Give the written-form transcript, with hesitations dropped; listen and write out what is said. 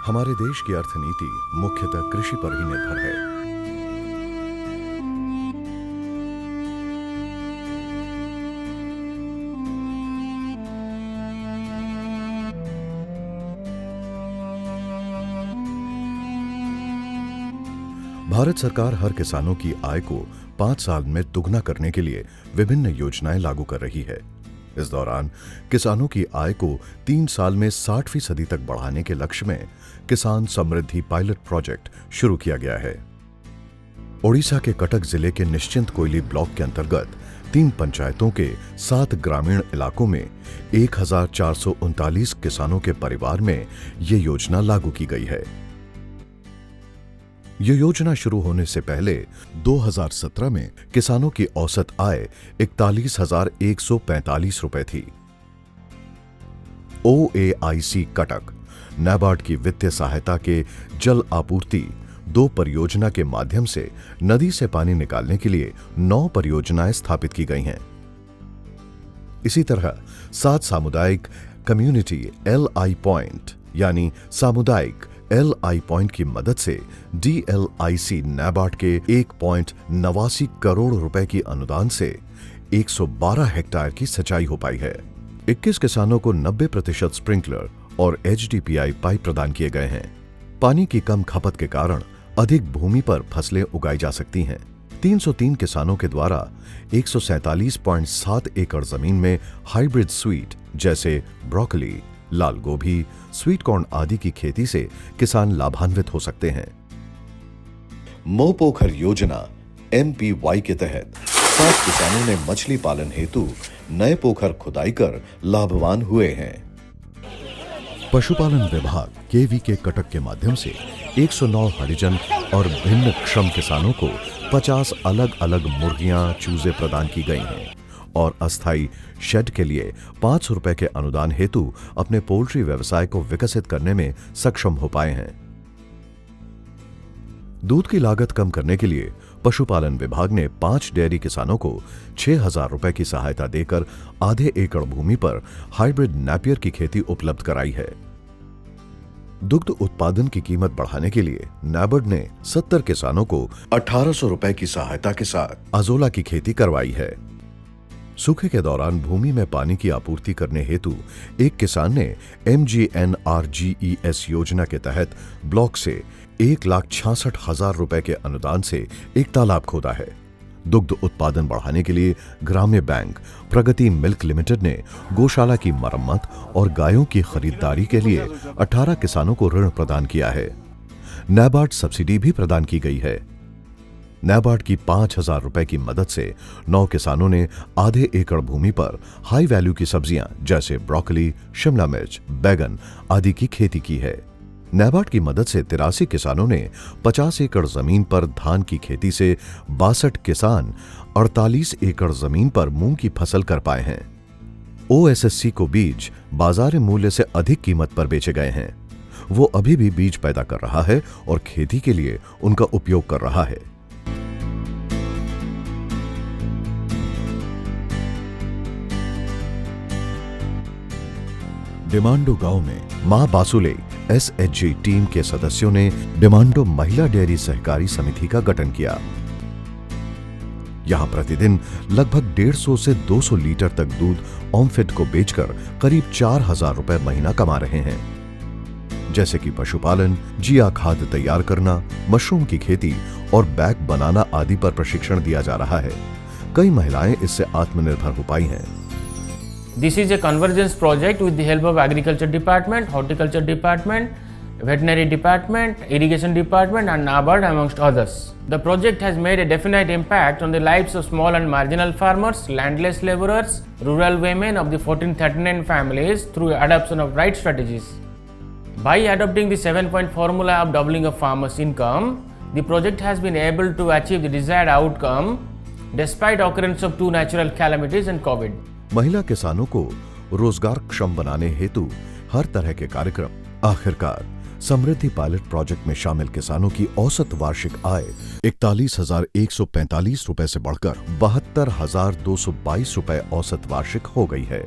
हमारे देश की अर्थनीति मुख्यतः कृषि पर ही निर्भर है। भारत सरकार हर किसानों की आय को 5 साल में दुगना करने के लिए विभिन्न योजनाएं लागू कर रही है। इस दौरान किसानों की आय को 3 साल में 60% तक बढ़ाने के लक्ष्य में किसान समृद्धि पायलट प्रोजेक्ट शुरू किया गया है। ओडिशा के कटक जिले के निश्चिंत कोयली ब्लॉक के अंतर्गत 3 पंचायतों के 7 ग्रामीण इलाकों में 1439 किसानों के परिवार में ये योजना लागू की गई है। ये योजना शुरू होने से पहले 2017 में किसानों की औसत आय 41,145 रुपए थी। OAIC कटक नाबार्ड की वित्तीय सहायता के जल आपूर्ति 2 परियोजना के माध्यम से नदी से पानी निकालने के लिए 9 परियोजनाएं स्थापित की गई हैं। इसी तरह 7 सामुदायिक कम्युनिटी LI पॉइंट यानी सामुदायिक LI पॉइंट की मदद से DLIC नाबार्ड के 1.89 करोड़ रुपए की अनुदान से 112 हेक्टेयर की सिंचाई हो पाई है। 21 किसानों को 90% स्प्रिंकलर और HDPI पाइप प्रदान किए गए हैं। पानी की कम खपत के कारण अधिक भूमि पर फसलें उगाई जा सकती हैं। 303 किसानों के द्वारा 147.7 एकड़ जमीन में हाइब्रिड स्वीट जैसे ब्रोकली, लाल गोभी, स्वीट कॉर्न आदि की खेती से किसान लाभान्वित हो सकते हैं। मो पोखर योजना MPY के तहत 7 किसानों ने मछली पालन हेतु नए पोखर खुदाई कर लाभवान हुए हैं। पशुपालन विभाग KVK कटक के माध्यम से 109 हरिजन और भिन्न क्षम किसानों को 50 अलग अलग मुर्गियां, चूजे प्रदान की गई हैं और अस्थायी शेड के लिए 500 रुपए के अनुदान हेतु अपने पोल्ट्री व्यवसाय को विकसित करने में सक्षम हो पाए हैं। दूध की लागत कम करने के लिए पशुपालन विभाग ने 5 डेयरी किसानों को 6,000 रुपए की सहायता देकर आधे एकड़ भूमि पर हाइब्रिड नैपियर की खेती उपलब्ध कराई है। दुग्ध उत्पादन की कीमत बढ़ाने के लिए नाबार्ड ने 70 किसानों को 1,800 रुपए की सहायता के साथ अजोला की खेती करवाई है। सूखे के दौरान भूमि में पानी की आपूर्ति करने हेतु एक किसान ने MGNRGES योजना के तहत ब्लॉक से 1,66,000 रुपए के अनुदान से एक तालाब खोदा है। दुग्ध उत्पादन बढ़ाने के लिए ग्राम्य बैंक प्रगति मिल्क लिमिटेड ने गौशाला की मरम्मत और गायों की खरीदारी के लिए 18 किसानों को ऋण प्रदान किया है। नाबार्ड सब्सिडी भी प्रदान की गई है। नाबार्ड की 5,000 रुपए की मदद से 9 किसानों ने आधे एकड़ भूमि पर हाई वैल्यू की सब्जियां जैसे ब्रोकली, शिमला मिर्च, बैगन आदि की खेती की है। नाबार्ड की मदद से 83 किसानों ने 50 एकड़ जमीन पर धान की खेती से 62 किसान 48 एकड़ जमीन पर मूंग की फसल कर पाए हैं। OSSC को बीज बाजार मूल्य से अधिक कीमत पर बेचे गए हैं। वो अभी भी बीज पैदा कर रहा है और खेती के लिए उनका उपयोग कर रहा है। डिमांडो गांव में मां बासुले SHG टीम के सदस्यों ने डिमांडो महिला डेयरी सहकारी समिति का गठन किया। यहां प्रतिदिन लगभग 150 से 200 लीटर तक दूध ओमफेड को बेचकर करीब 4,000 रुपए महीना कमा रहे हैं। जैसे कि पशुपालन, जिया खाद तैयार करना, मशरूम की खेती और बैग बनाना आदि पर प्रशिक्षण दिया जा रहा है। कई महिलाएं इससे आत्मनिर्भर हो पाई हैं। This is a convergence project with the help of Agriculture Department, Horticulture Department, Veterinary Department, Irrigation Department and NABARD amongst others. The project has made a definite impact on the lives of small and marginal farmers, landless laborers, rural women of the 1439 families through adoption of right strategies. By adopting the 7-point formula of doubling of farmers' income, the project has been able to achieve the desired outcome despite occurrence of 2 natural calamities and COVID. महिला किसानों को रोजगार क्षम बनाने हेतु हर तरह के कार्यक्रम। आखिरकार समृद्धि पायलट प्रोजेक्ट में शामिल किसानों की औसत वार्षिक आय 41,145 रुपए से बढ़कर 72,222 रुपए औसत वार्षिक हो गई है।